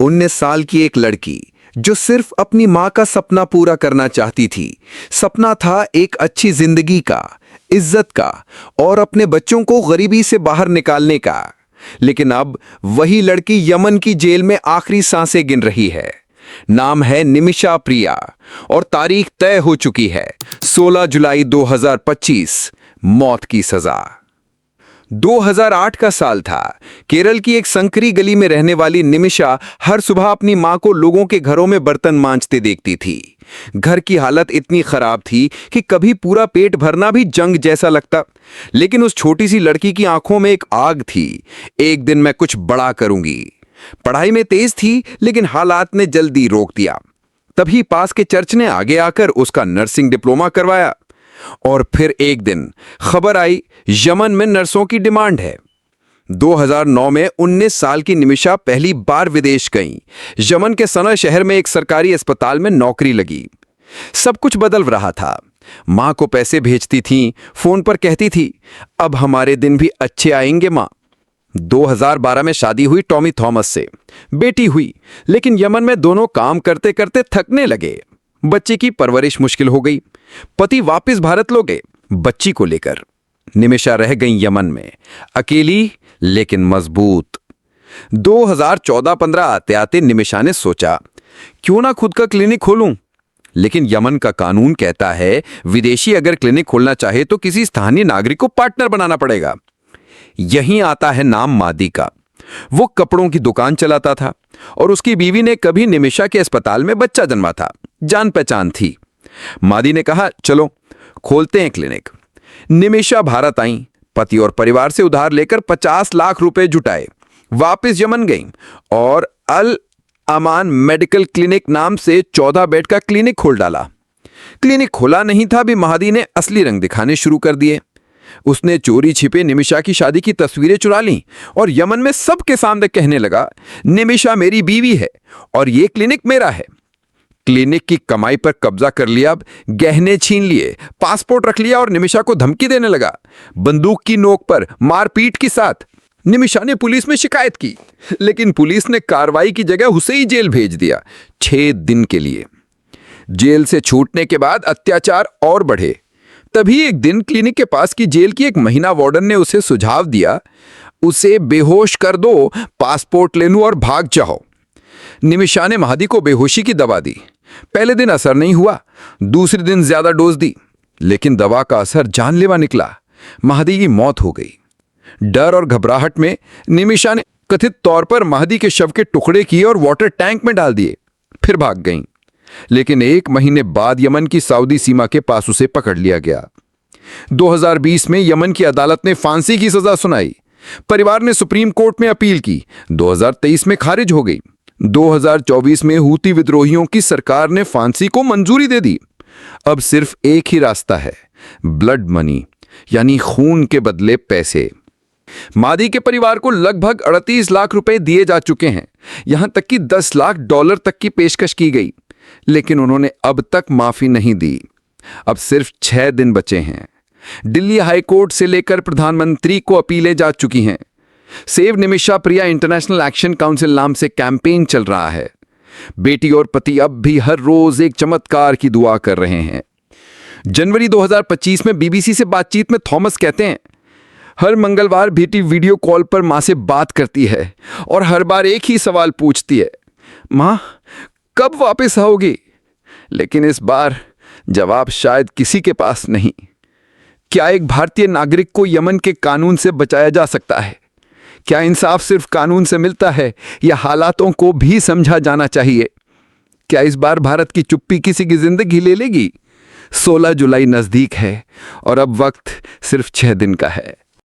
19 साल की एक लड़की जो सिर्फ अपनी माँ का सपना पूरा करना चाहती थी। सपना था एक अच्छी जिंदगी का, इज्जत का और अपने बच्चों को गरीबी से बाहर निकालने का। लेकिन अब वही लड़की यमन की जेल में आखिरी सांसें गिन रही है। नाम है निमिषा प्रिया और तारीख तय हो चुकी है, 16 जुलाई 2025, मौत की सजा। 2008 का साल था। केरल की एक संकरी गली में रहने वाली निमिषा हर सुबह अपनी मां को लोगों के घरों में बर्तन मांजते देखती थी। घर की हालत इतनी खराब थी कि कभी पूरा पेट भरना भी जंग जैसा लगता। लेकिन उस छोटी सी लड़की की आंखों में एक आग थी। एक दिन मैं कुछ बड़ा करूंगी। पढ़ाई में तेज थी, लेकिन हालात ने जल्दी रोक दिया। तभी पास के चर्च ने आगे आकर उसका नर्सिंग डिप्लोमा करवाया। और फिर एक दिन खबर आई, यमन में नर्सों की डिमांड है। 2009 में 19 साल की निमिषा पहली बार विदेश गईं। यमन के सना शहर में एक सरकारी अस्पताल में नौकरी लगी। सब कुछ बदल रहा था। मां को पैसे भेजती थीं, फोन पर कहती थी, अब हमारे दिन भी अच्छे आएंगे मां। 2012 में शादी हुई टॉमी थॉमस से। बेटी हुई, लेकिन यमन में दोनों काम करते करते थकने लगे। बच्चे की परवरिश मुश्किल हो गई। पति वापस भारत लौट गए बच्ची को लेकर। निमिषा रह गई यमन में, अकेली लेकिन मजबूत। 2014-15 आते आते निमिषा ने सोचा, क्यों ना खुद का क्लिनिक खोलूं। लेकिन यमन का कानून कहता है, विदेशी अगर क्लिनिक खोलना चाहे तो किसी स्थानीय नागरिक को पार्टनर बनाना पड़ेगा। यहीं आता है नाम मादी का। वो कपड़ों की दुकान चलाता था और उसकी बीवी ने कभी निमिषा के अस्पताल में बच्चा जन्मा था। जान पहचान थी। मादी ने कहा, चलो खोलते हैं क्लिनिक। निमिषा भारत आई। पति और परिवार से उधार लेकर 50 लाख रुपए जुटाए। वापस यमन गई और अल अमान मेडिकल क्लिनिक नाम से 14 बेड का क्लिनिक खोल डाला। क्लिनिक खोला नहीं था भी महादी ने असली रंग दिखाने शुरू कर दिए। उसने चोरी छिपे निमिषा की शादी की तस्वीरें चुरा लीं और यमन में सबके सामने कहने लगा, निमिषा मेरी बीवी है और यह क्लिनिक मेरा है। क्लिनिक की कमाई पर कब्जा कर लिया, गहने छीन लिए, पासपोर्ट रख लिया और निमिषा को धमकी देने लगा, बंदूक की नोक पर, मारपीट के साथ। निमिषा ने पुलिस में शिकायत की, लेकिन पुलिस ने कार्रवाई की जगह उसे ही जेल भेज दिया, 6 दिन के लिए। जेल से छूटने के बाद अत्याचार और बढ़े। तभी एक दिन क्लिनिक के पास की जेल की एक महिला वार्डन ने उसे सुझाव दिया, उसे बेहोश कर दो, पासपोर्ट ले लूं और भाग जाओ। निमिषा ने महादी को बेहोशी की दवा दी। पहले दिन असर नहीं हुआ, दूसरे दिन ज्यादा डोज दी, लेकिन दवा का असर जानलेवा निकला। महादी की मौत हो गई। डर और घबराहट में निमिषा ने कथित तौर पर महादी के शव के टुकड़े किए और वाटर टैंक में डाल दिए, फिर भाग गईं। लेकिन 1 महीने बाद यमन की सऊदी सीमा के पास उसे पकड़ लिया गया। 2020 में यमन की अदालत ने फांसी की सजा सुनाई। परिवार ने सुप्रीम कोर्ट में अपील की, 2023 में खारिज हो गई। 2024 में हूती विद्रोहियों की सरकार ने फांसी को मंजूरी दे दी। अब सिर्फ एक ही रास्ता है, ब्लड मनी, यानी खून के बदले पैसे। मादी के परिवार को लगभग 38 लाख रुपए दिए जा चुके हैं। यहां तक कि $10 लाख तक की पेशकश की गई, लेकिन उन्होंने अब तक माफी नहीं दी। अब सिर्फ 6 दिन बचे हैं। दिल्ली हाईकोर्ट से लेकर प्रधानमंत्री को अपीलें जा चुकी हैं। सेव निमिषा प्रिया इंटरनेशनल एक्शन काउंसिल नाम से कैंपेन चल रहा है। बेटी और पति अब भी हर रोज एक चमत्कार की दुआ कर रहे हैं। जनवरी 2025 में बीबीसी से बातचीत में थॉमस कहते हैं, हर मंगलवार बेटी वीडियो कॉल पर मां से बात करती है और हर बार एक ही सवाल पूछती है, मां कब वापस आओगी? लेकिन इस बार जवाब शायद किसी के पास नहीं। क्या एक भारतीय नागरिक को यमन के कानून से बचाया जा सकता है? क्या इंसाफ सिर्फ कानून से मिलता है या हालातों को भी समझा जाना चाहिए? क्या इस बार भारत की चुप्पी किसी की जिंदगी ले लेगी? 16 जुलाई नजदीक है और अब वक्त सिर्फ 6 दिन का है।